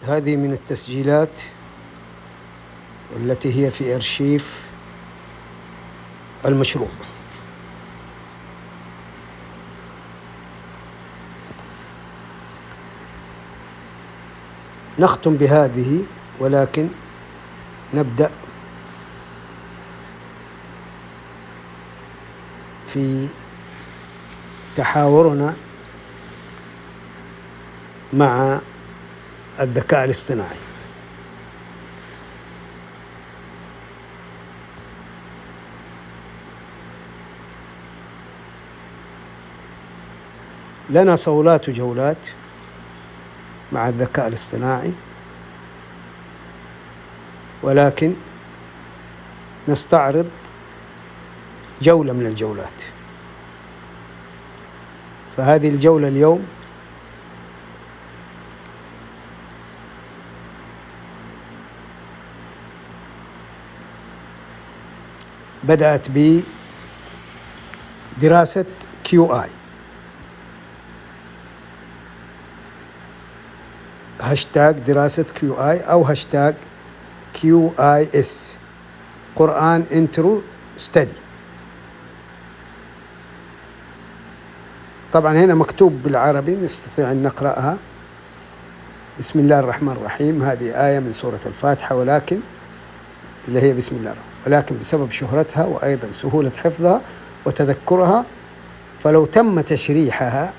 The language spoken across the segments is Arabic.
هذه من التسجيلات التي هي في أرشيف المشروع. نختم بهذه، ولكن نبدأ في تحاورنا مع الذكاء الاصطناعي. لنا صولات وجولات مع الذكاء الاصطناعي، ولكن نستعرض جولة من الجولات. فهذه الجولة اليوم بدأت بدراسة QI، هاشتاج دراسة QI أو هاشتاج QIS قرآن انترو ستدي. طبعا هنا مكتوب بالعربي، نستطيع أن نقرأها. بسم الله الرحمن الرحيم، هذه آية من سورة الفاتحة، ولكن اللي هي بسم الله الرحمن، ولكن بسبب شهرتها وأيضا سهولة حفظها وتذكرها، فلو تم تشريحها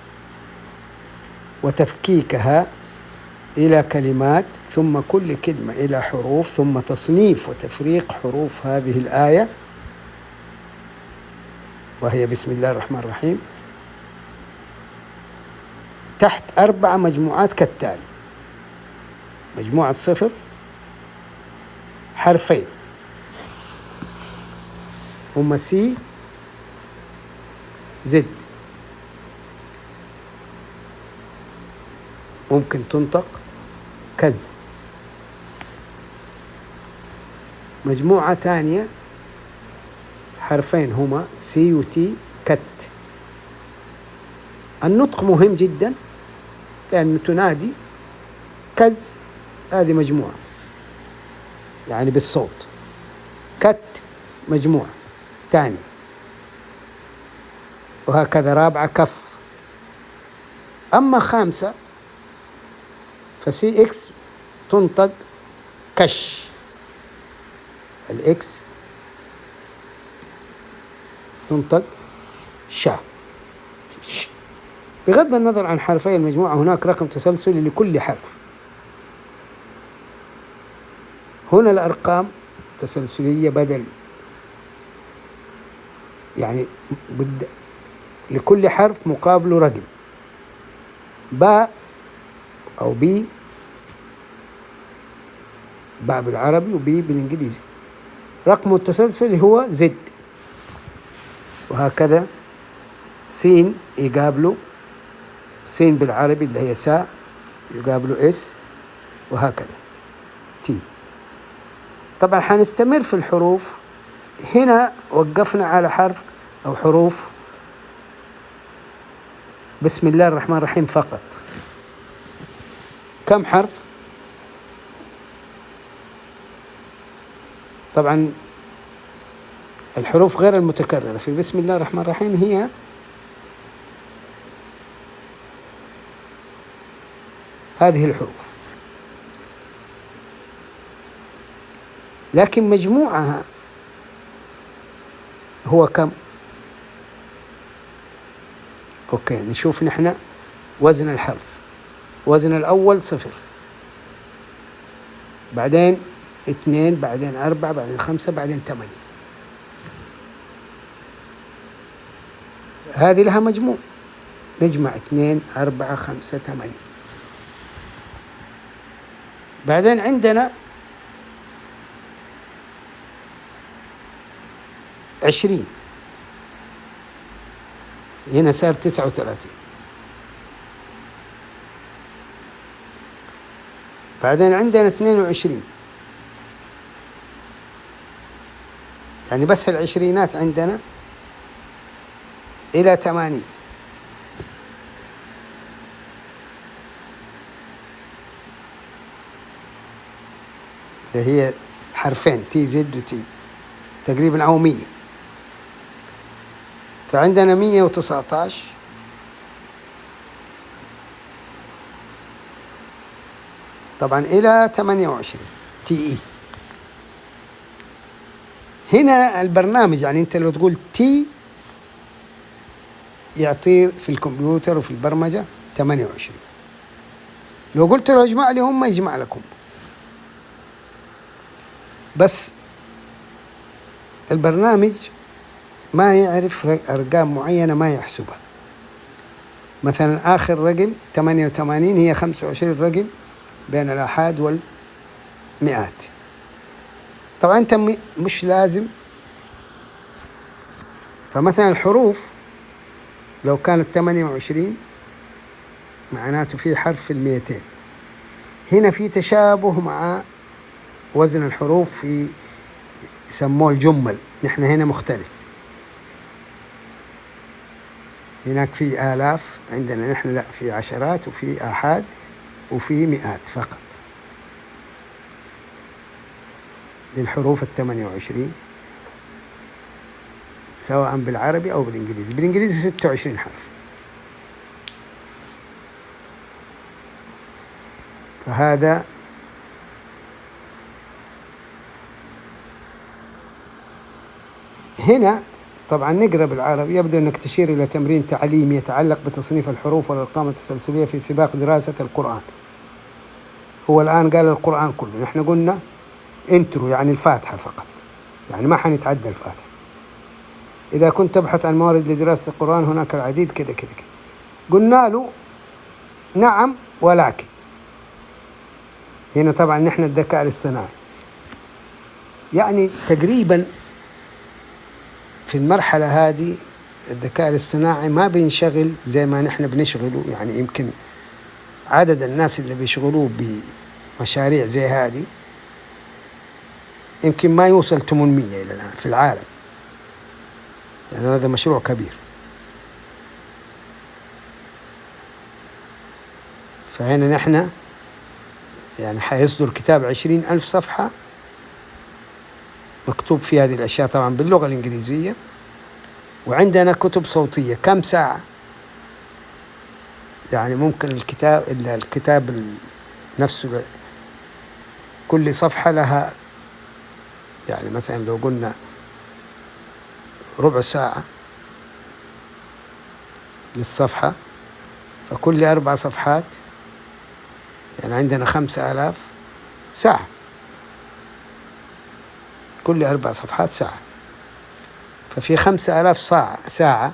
وتفكيكها إلى كلمات، ثم كل كلمة إلى حروف، ثم تصنيف وتفريق حروف هذه الآية وهي بسم الله الرحمن الرحيم تحت 4 مجموعات كالتالي: مجموعة 0، حرفين هما سي زد، ممكن تنطق كز. مجموعة تانية حرفين هما سي وتي كت. النطق مهم جدا لأنه تنادي كز، هذه مجموعة يعني بالصوت. كت مجموعة تاني، وهكذا رابعة كف. أما 5 فسي إكس تنطق كش، الإكس تنطق شا. بغض النظر عن حرفي المجموعة، هناك رقم تسلسلي لكل حرف. هنا الأرقام تسلسلية، بدل يعني لكل حرف مقابله رقم، باء أو بي، باء بالعربي وبي بالإنجليزي. رقم التسلسل هو زد، وهكذا سين يقابله سين بالعربي اللي هي ساء، يقابله اس، وهكذا تي. طبعا حنستمر في الحروف. هنا وقفنا على حرف أو حروف بسم الله الرحمن الرحيم فقط. كم حرف؟ طبعا الحروف غير المتكررة في بسم الله الرحمن الرحيم هي هذه الحروف، لكن مجموعها هو كم؟ أوكي، نشوف نحن وزن الحرف. وزن الأول 0، بعدين 2، بعدين 4، بعدين 5، بعدين 8. هذه لها مجموع، نجمع 2 4 5 8. بعدين عندنا 20، هنا صار 39. بعدين عندنا 22، يعني بس العشرينات عندنا إلى 80. اللي هي حرفين تي زد وتي تقريبا أو 100. فعندنا 119 طبعا إلى 28 تي إي. هنا البرنامج يعني أنت لو تقول تي يعطي في الكمبيوتر وفي البرمجة 28. لو قلت له اجمع لي هم يجمع لكم، بس البرنامج ما يعرف أرقام معينة ما يحسبها. مثلا آخر رقم 88 هي 25 رقم بين الآحاد والمئات. طبعا أنت مش لازم. فمثلا الحروف لو كانت 28 معناته في حرف في 200. هنا في تشابه مع وزن الحروف في يسموه الجمل، نحن هنا مختلف. هناك في آلاف، عندنا نحن لا، في عشرات وفي آحاد وفي مئات فقط للحروف 28 سواء بالعربي أو بالإنجليزي. بالإنجليزي 26 حرف. فهذا هنا طبعا نقرأ بالعربي. يبدو أنك تشير إلى تمرين تعليمي يتعلق بتصنيف الحروف والأرقام التسلسلية في سباق دراسة القرآن. هو الآن قال القرآن كله، نحن قلنا انترو يعني الفاتحة فقط، يعني ما حنتعدى الفاتحة. إذا كنت تبحث عن موارد لدراسة القرآن هناك العديد كده كده كده. قلنا له نعم ولكن. هنا طبعا نحن الذكاء الاصطناعي يعني تقريبا في المرحلة هذه الذكاء الاصطناعي ما بينشغل زي ما نحن بنشغله. يعني يمكن عدد الناس اللي بيشغلوه بمشاريع زي هذه يمكن ما يوصل 800 إلى الآن في العالم، يعني هذا مشروع كبير. فهنا نحن يعني حيصدر كتاب 20,000 صفحة مكتوب في هذه الأشياء طبعا باللغة الإنجليزية. وعندنا كتب صوتية كم ساعة، يعني ممكن الكتاب نفسه كل صفحة لها، يعني مثلا لو قلنا ربع ساعة للصفحة، فكل 4 صفحات يعني عندنا 5,000 ساعة. كل 4 صفحات ساعة، ففي 5,000 ساعة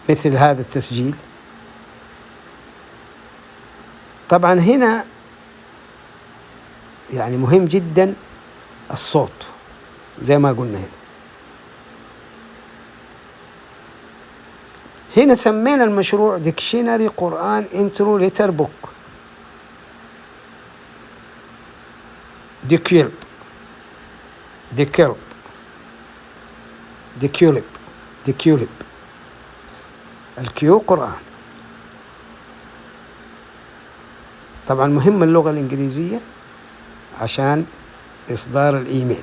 مثل هذا التسجيل. طبعا هنا يعني مهم جدا الصوت زي ما قلنا. هنا سمينا المشروع ديكشنري قرآن انترو لتر بوك ديكيولب. الكيو قرآن. طبعا مهم اللغة الإنجليزية عشان إصدار الإيميل.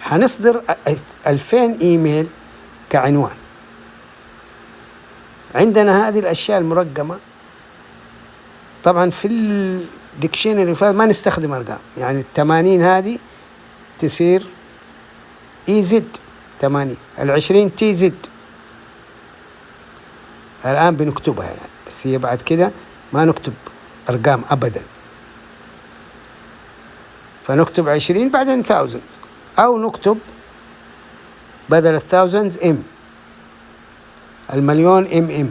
حنصدر 2000 إيميل كعنوان. عندنا هذه الأشياء المرقمة. طبعا في الديكشنري ما نستخدم أرقام، يعني 80 هذه تصير إي زد 80، 20 تي زد. الآن بنكتبها يعني، بس هي بعد كده ما نكتب أرقام أبدا. فنكتب 20 بعدين thousands، أو نكتب بدل thousands M، المليون M.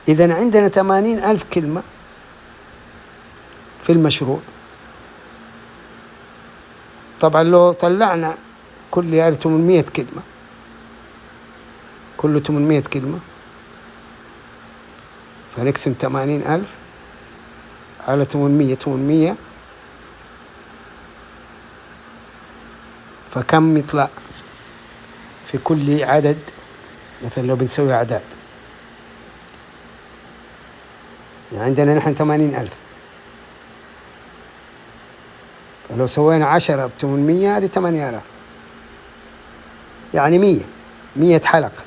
إذن عندنا 80,000 كلمة في المشروع. طبعا لو طلعنا كل 800 كلمة، كله 800 كلمة، فنقسم 80,000 على 800 فكم يطلع في كل عدد؟ مثلا لو بنسوي أعداد، يعني عندنا نحن 80,000، لو سوينا 10 ب800 هذه 8000، يعني 100 حلقة.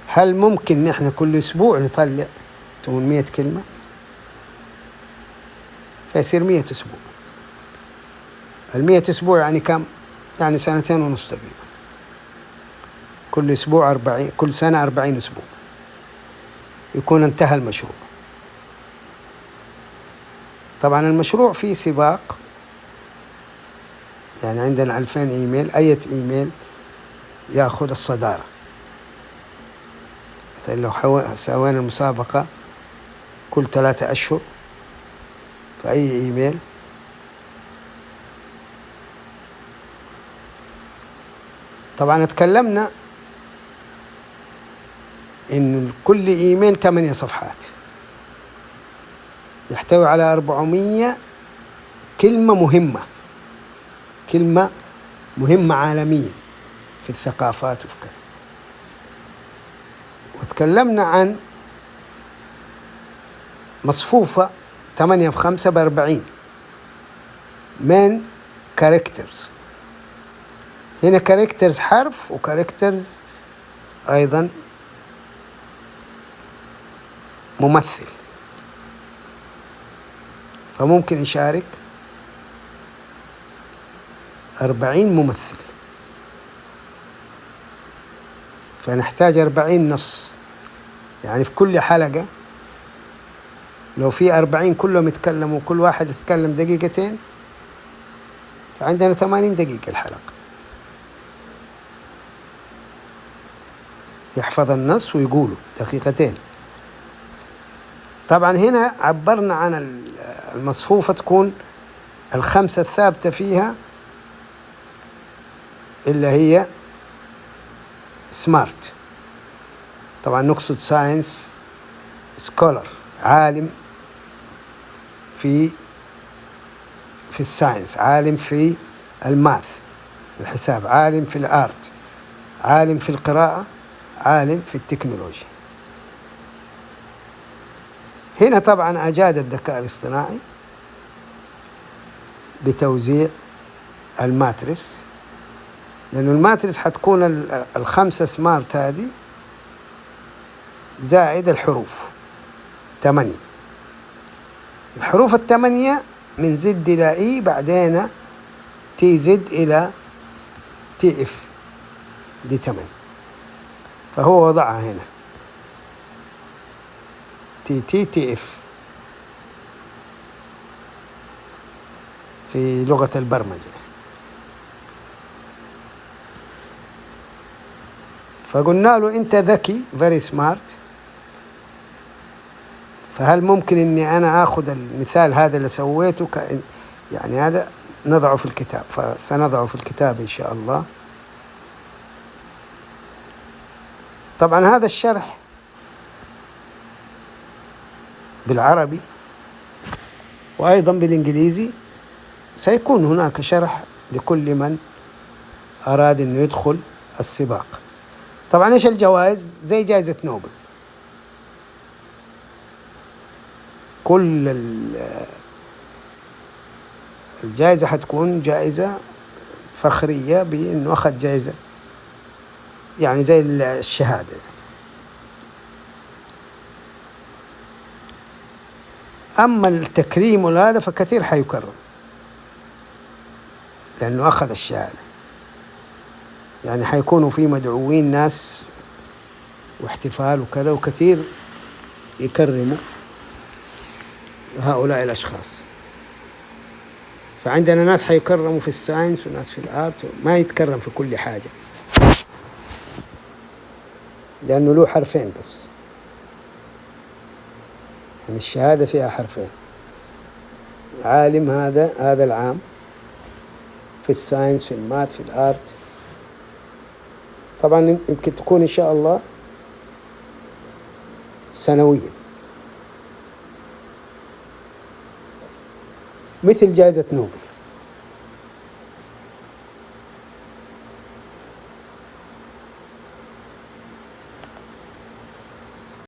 هل ممكن نحن كل أسبوع نطلع 800 كلمة؟ فيصير 100 أسبوع. 100 أسبوع يعني كم؟ يعني 2.5 سنين تقريبا. كل أسبوع 40، كل سنة 40 أسبوع، يكون انتهى المشروع. طبعا المشروع فيه سباق، يعني عندنا 2000 إيميل، أي إيميل يأخذ الصدارة. مثلا لو سوينا المسابقة كل 3 أشهر فأي إيميل طبعا اتكلمنا إن كل إيميل 8 صفحات يحتوي على 400 كلمة مهمة، كلمة مهمة عالميا في الثقافات وفي كذا. وتكلمنا عن مصفوفة 8 في 5 ب40 من كاركترز. هنا كاركترز حرف، وكاركترز أيضا ممثل، فممكن يشارك 40 ممثل، فنحتاج 40 نص. يعني في كل حلقة لو في 40 كلهم يتكلموا، كل واحد يتكلم 2 دقيقة، فعندنا 80 دقيقة الحلقة. يحفظ النص ويقوله 2 دقيقة. طبعا هنا عبرنا عن المصفوفة تكون 5 الثابتة فيها اللي هي سمارت. طبعا نقصد ساينس سكولر، عالم في الساينس، عالم في الماث في الحساب، عالم في الآرت، عالم في القراءة، عالم في التكنولوجيا. هنا طبعا أجاد الذكاء الاصطناعي بتوزيع الماتريس، لأنه الماتريس حتكون 5 سمارت هذه زائد الحروف 8. الحروف 8 من زد إلى إي، بعدين تي زد إلى تي إف، دي 8. فهو وضعها هنا تي تي تي إف في لغة البرمجة. فقلنا له أنت ذكي very smart، فهل ممكن أني أنا أخذ المثال هذا اللي سويته يعني هذا نضعه في الكتاب، فسنضعه في الكتاب إن شاء الله. طبعا هذا الشرح بالعربي وأيضا بالإنجليزي، سيكون هناك شرح لكل من أراد أنه يدخل السباق. طبعا إيش الجوائز؟ زي جائزة نوبل، كل الجائزة حتكون جائزة فخرية بأنه أخذ جائزة، يعني زي الشهادة. أما التكريم وهذا فكثير حيكرم لأنه أخذ الشهادة، يعني حيكونوا في مدعوين ناس واحتفال وكذا، وكثير يكرموا هؤلاء الأشخاص. فعندنا ناس حيكرموا في الساينس وناس في الآرت، ما يتكرم في كل حاجة لأنه له حرفين بس، يعني الشهادة فيها حرفين. عالم هذا العام في الساينس، في الماث، في الآرت. طبعا يمكن تكون إن شاء الله سنويا، مثل جائزة نوبل.